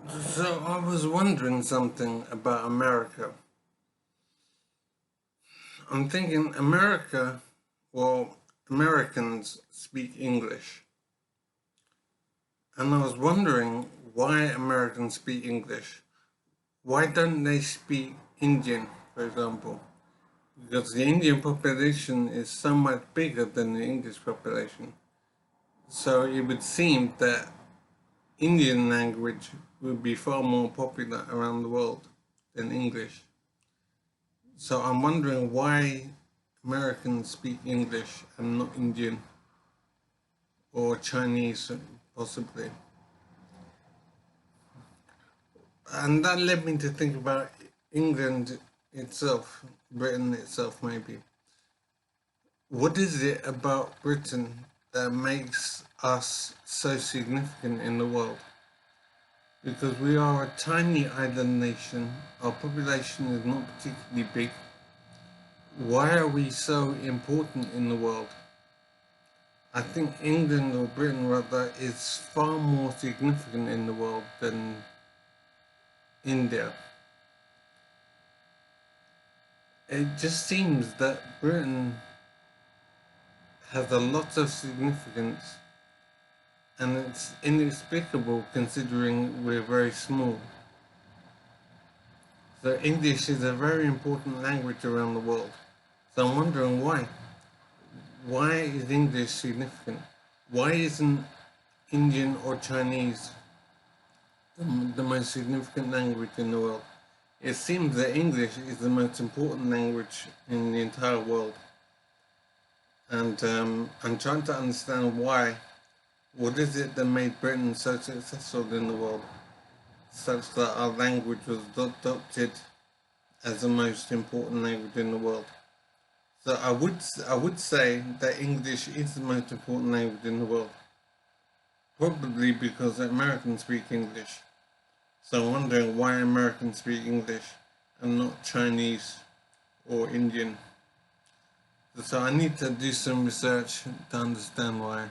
So I was wondering something about America. I'm thinking Americans speak English. And I was wondering why Americans speak English. Why don't they speak Indian, for example? Because the Indian population is so much bigger than the English population. So it would seem that Indian language would be far more popular around the world than English. So I'm wondering why Americans speak English and not Indian or Chinese, possibly. And that led me to think about England itself, Britain itself, maybe. What is it about Britain that makes us so significant in the world? Because we are a tiny island nation, our population is not particularly big. Why are we so important in the world? I think England, or Britain rather, is far more significant in the world than India. It just seems that Britain has a lot of significance, and it's inexplicable considering we're very small. So English is a very important language around the world. So I'm wondering why. Why is English significant? Why isn't Indian or Chinese the most significant language in the world? It seems that English is the most important language in the entire world. And I'm trying to understand why. What is it that made Britain so successful in the world, such that our language was adopted as the most important language in the world? So I would say that English is the most important language in the world, probably because Americans speak English. So I'm wondering why Americans speak English and not Chinese or Indian. So I need to do some research to understand why.